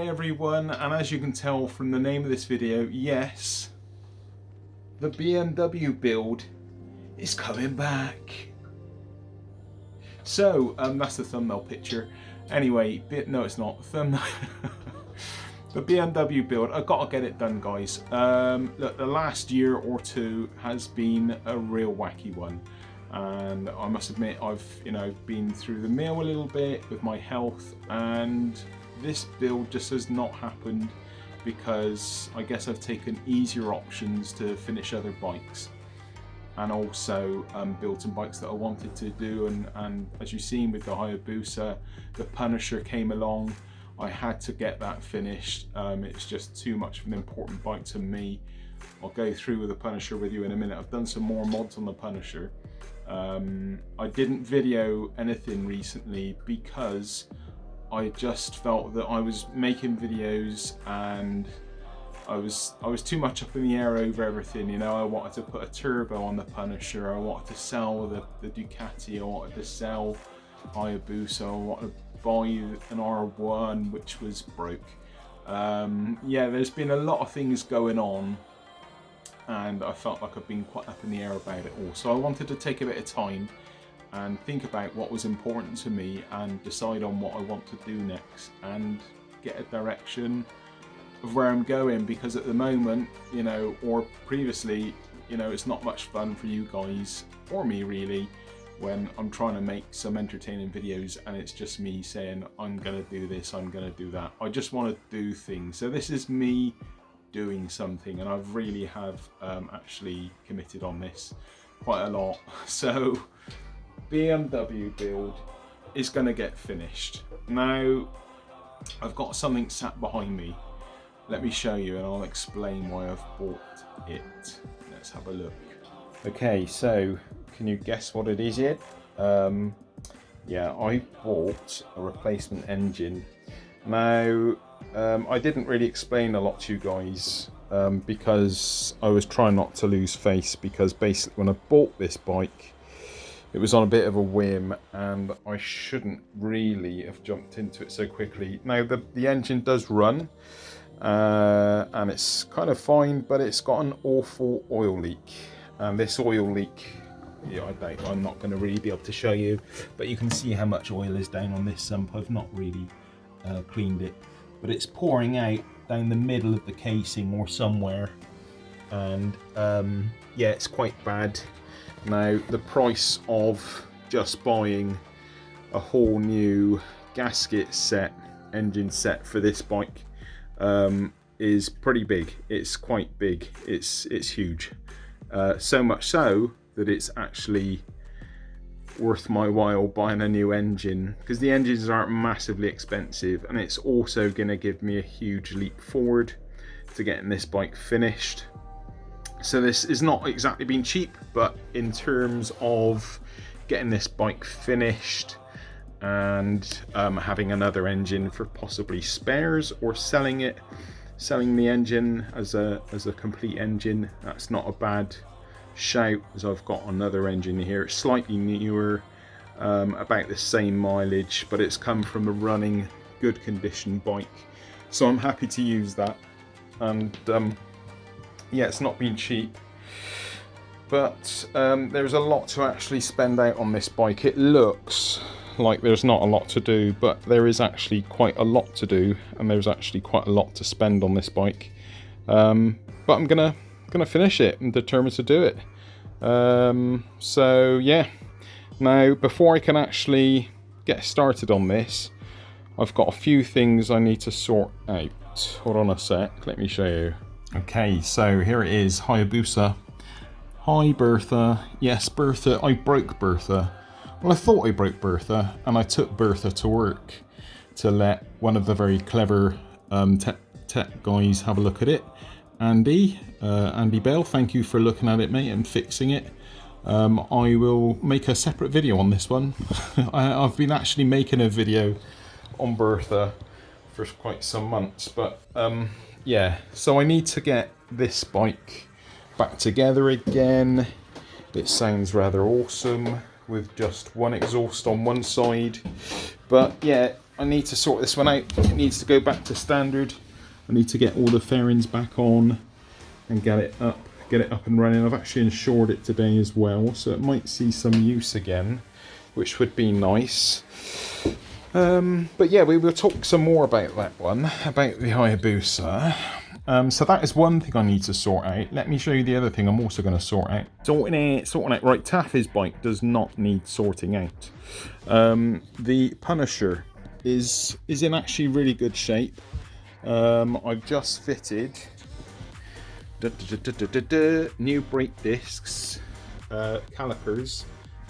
everyone, and as you can tell from the name of this video, yes, the BMW build is coming back. So, that's the thumbnail picture. Anyway, no it's not, thumbnail. The BMW build, I've got to get it done, guys. Look, the last year or two has been a real wacky one. And I must admit, I've been through the mill a little bit with my health, and this build just has not happened because I guess I've taken easier options to finish other bikes, and also build some bikes that I wanted to do. And as you've seen with the Hayabusa, the Punisher came along. I had to get that finished. It's just too much of an important bike to me. I'll go through with the Punisher with you in a minute. I've done some more mods on the Punisher. I didn't video anything recently because I just felt that I was making videos and I was too much up in the air over everything. I wanted to put a turbo on the Punisher, I wanted to sell the Ducati, I wanted to sell Hayabusa, I wanted to buy an R1 which was broke. Yeah, there's been a lot of things going on, and I felt like I've been quite up in the air about it all. So I wanted to take a bit of time and think about what was important to me and decide on what I want to do next and get a direction of where I'm going, because at the moment, or previously, it's not much fun for you guys or me really when I'm trying to make some entertaining videos and it's just me saying I'm gonna do this, I'm gonna do that. I just want to do things. So this is me doing something, and I really have actually committed on this quite a lot. So BMW build is going to get finished. Now I've got something sat behind me. Let me show you and I'll explain why I've bought it. Let's have a look. Okay, so can you guess what it is yet? Yeah, I bought a replacement engine. Now I didn't really explain a lot to you guys because I was trying not to lose face, because basically when I bought this bike it was on a bit of a whim and I shouldn't really have jumped into it so quickly. Now the engine does run and it's kind of fine, but it's got an awful oil leak, and this oil leak, yeah, I'm not going to really be able to show you, but you can see how much oil is down on this sump. I've not really cleaned it, but it's pouring out down the middle of the casing or somewhere, and yeah, it's quite bad. Now the price of just buying a whole new gasket set, engine set for this bike is pretty big. It's quite big, it's huge, so much so that it's actually worth my while buying a new engine, because the engines aren't massively expensive, and it's also going to give me a huge leap forward to getting this bike finished. So this is not exactly been cheap, but in terms of getting this bike finished and having another engine for possibly spares, or selling the engine as a complete engine, that's not a bad shout, as I've got another engine here. It's slightly newer, about the same mileage, but it's come from a running good condition bike, so I'm happy to use that. And yeah, it's not been cheap, but there's a lot to actually spend out on this bike. It looks like there's not a lot to do, but there is actually quite a lot to do, and there's actually quite a lot to spend on this bike. But I'm gonna finish it and determined to do it. So yeah, now before I can actually get started on this, I've got a few things I need to sort out. Hold on a sec, let me show you. Okay, so here it is, Hayabusa. Hi Bertha. Yes, Bertha, I broke Bertha. Well, I thought I broke Bertha, and I took Bertha to work to let one of the very clever tech guys have a look at it. Andy Bell, thank you for looking at it, mate, and fixing it. I will make a separate video on this one. I've been actually making a video on Bertha for quite some months, but yeah, so I need to get this bike back together again. It sounds rather awesome with just one exhaust on one side, but yeah, I need to sort this one out. It needs to go back to standard. I need to get all the fairings back on and get it up and running. I've actually insured it today as well, so it might see some use again, which would be nice. But yeah, we will talk some more about that one, about the Hayabusa. So that is one thing I need to sort out. Let me show you the other thing I'm also going to sort out. Sorting out. Right, Taffy's bike does not need sorting out. The Punisher is in actually really good shape. I've just fitted new brake discs, calipers.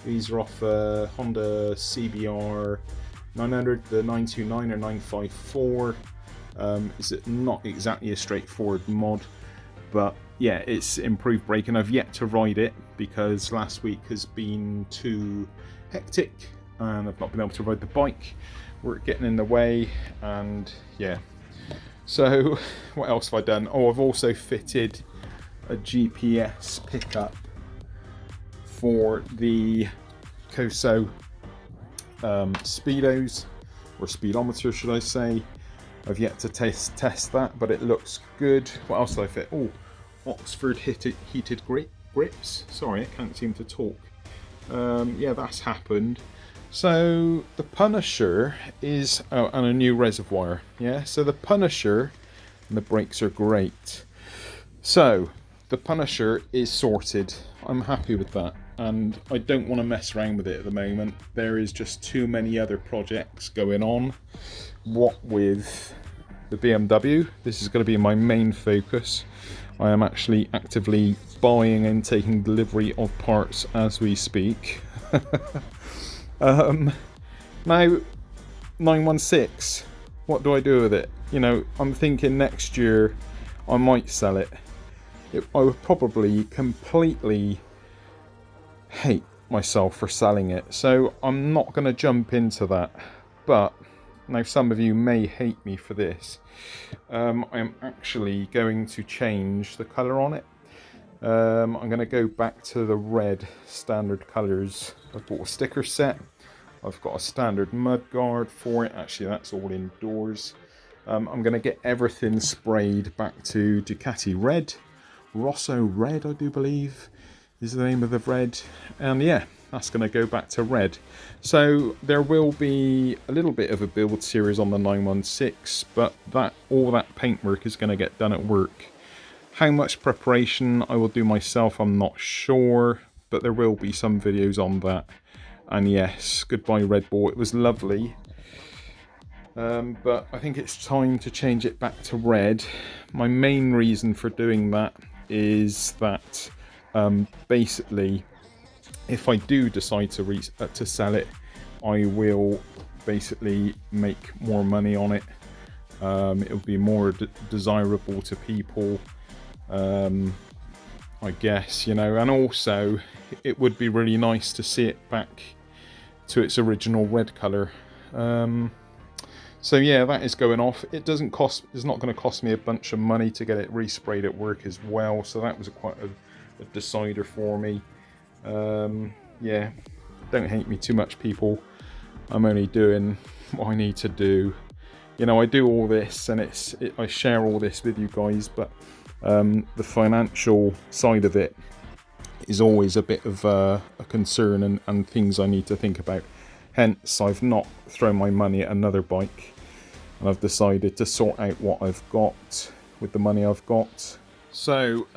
These are off Honda CBR 900, the 929 or 954. It's not exactly a straightforward mod, but yeah, it's improved braking. I've yet to ride it because last week has been too hectic and I've not been able to ride the bike. Work getting in the way, and yeah. So what else have I done? Oh, I've also fitted a GPS pickup for the Coso speedos, or speedometer should I say. I've yet to test that, but it looks good. What else did I fit? Oh, Oxford heated grips. Sorry, I can't seem to talk. Yeah, that's happened. So the Punisher is, and a new reservoir. Yeah, so the Punisher and the brakes are great. So the Punisher is sorted. I'm happy with that, and I don't want to mess around with it at the moment. There is just too many other projects going on. What with the BMW, this is going to be my main focus. I am actually actively buying and taking delivery of parts as we speak. Now 916, what do I do with it? You know, I'm thinking next year I might sell it. I would probably completely hate myself for selling it, so I'm not going to jump into that. But now some of you may hate me for this. I'm actually going to change the colour on it. I'm going to go back to the red standard colours. I bought a sticker set. I've got a standard mud guard for it. Actually, that's all indoors. I'm going to get everything sprayed back to Ducati red. Rosso red, I do believe, is the name of the red. And yeah, that's going to go back to red. So there will be a little bit of a build series on the 916, but all that paintwork is going to get done at work. How much preparation I will do myself, I'm not sure, but there will be some videos on that. And yes, goodbye Red Bull, it was lovely. But I think it's time to change it back to red. My main reason for doing that is that basically, if I do decide to sell it, I will basically make more money on it. It will be more desirable to people. I guess, you know, and also it would be really nice to see it back to its original red colour. So yeah, that is going off. It's not going to cost me a bunch of money to get it resprayed at work as well, so that was quite a decider for me. Yeah, don't hate me too much, people. I'm only doing what I need to do. You know, I do all this and I share all this with you guys, but the financial side of it is always a bit of a concern and things I need to think about. Hence, I've not thrown my money at another bike, and I've decided to sort out what I've got with the money I've got. So,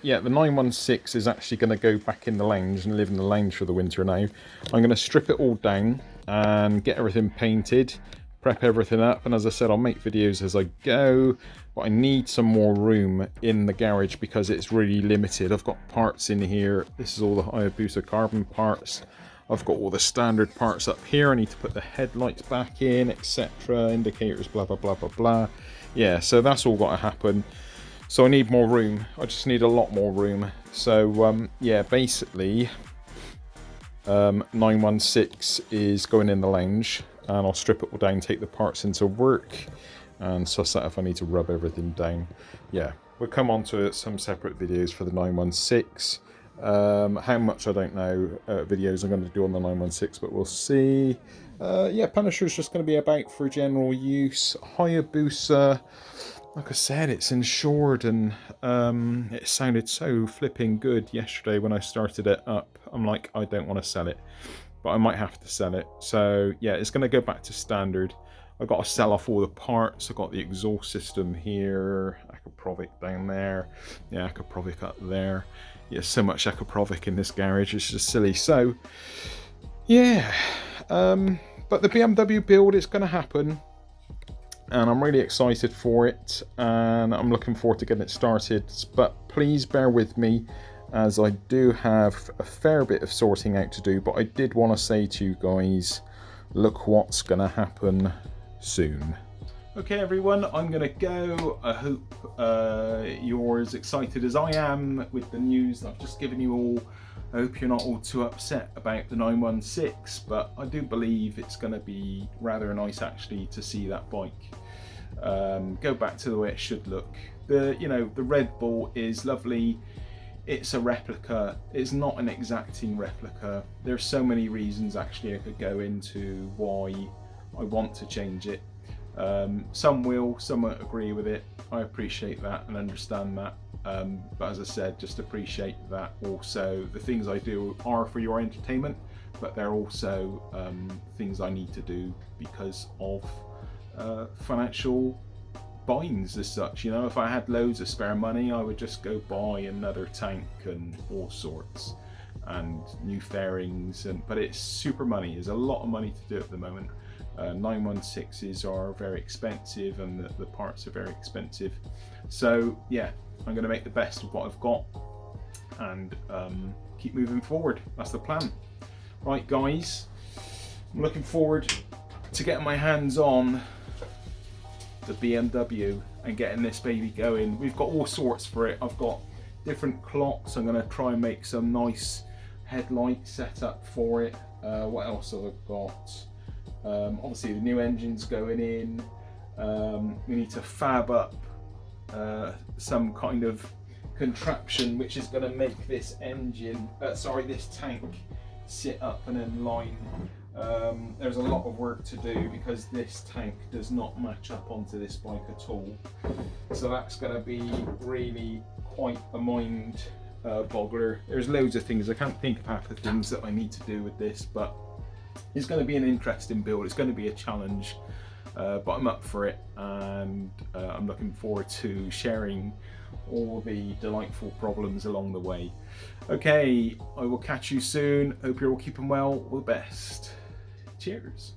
yeah, the 916 is actually going to go back in the lounge and live in the lounge for the winter now. I'm going to strip it all down and get everything painted, prep everything up, and as I said, I'll make videos as I go, but I need some more room in the garage because it's really limited. I've got parts in here. This is all the Hayabusa carbon parts. I've got all the standard parts up here. I need to put the headlights back in, etc. Indicators, blah, blah, blah, blah, blah. Yeah, so that's all got to happen. So I need more room. I just need a lot more room. So, yeah, basically, 916 is going in the lounge. And I'll strip it all down, take the parts into work, and suss out if I need to rub everything down. Yeah, we'll come on to some separate videos for the 916. How much I don't know. Videos I'm going to do on the 916, but we'll see. Yeah, Punisher is just going to be about for general use. Hayabusa, like I said, it's insured, and it sounded so flipping good yesterday when I started it up. I'm like, I don't want to sell it, but I might have to sell it. So yeah, it's going to go back to standard. I've got to sell off all the parts. I've got the exhaust system here, Akrapovic down there, yeah, Akrapovic up there. Yeah, so much Akrapovic in this garage, it's just silly. So yeah, but the BMW build is going to happen, and I'm really excited for it, and I'm looking forward to getting it started. But please bear with me, as I do have a fair bit of sorting out to do. But I did want to say to you guys, look what's going to happen soon. Okay everyone, I'm going to go. I hope you're as excited as I am with the news that I've just given you all. I hope you're not all too upset about the 916, but I do believe it's going to be rather nice actually to see that bike go back to the way it should look. The Red Bull is lovely. It's a replica. It's not an exacting replica. There's so many reasons actually I could go into why I want to change it. Some will, some won't agree with it. I appreciate that and understand that. But as I said, just appreciate that also the things I do are for your entertainment, but they're also things I need to do because of financial binds as such. If I had loads of spare money, I would just go buy another tank and all sorts and new fairings, but it's super money. There's a lot of money to do at the moment. 916s are very expensive, and the parts are very expensive. So yeah, I'm going to make the best of what I've got and keep moving forward. That's the plan. Right guys, I'm looking forward to getting my hands on the BMW and getting this baby going. We've got all sorts for it. I've got different clocks. I'm going to try and make some nice headlight setup for it. What else have I got? Obviously the new engine's going in. We need to fab up some kind of contraption which is going to make this this tank sit up and in line. There's a lot of work to do because this tank does not match up onto this bike at all. So that's going to be really quite a mind boggler. There's loads of things. I can't think of half the things that I need to do with this, but it's going to be an interesting build. It's going to be a challenge, but I'm up for it, and I'm looking forward to sharing all the delightful problems along the way. Okay, I will catch you soon. Hope you're all keeping well. All the best. Cheers.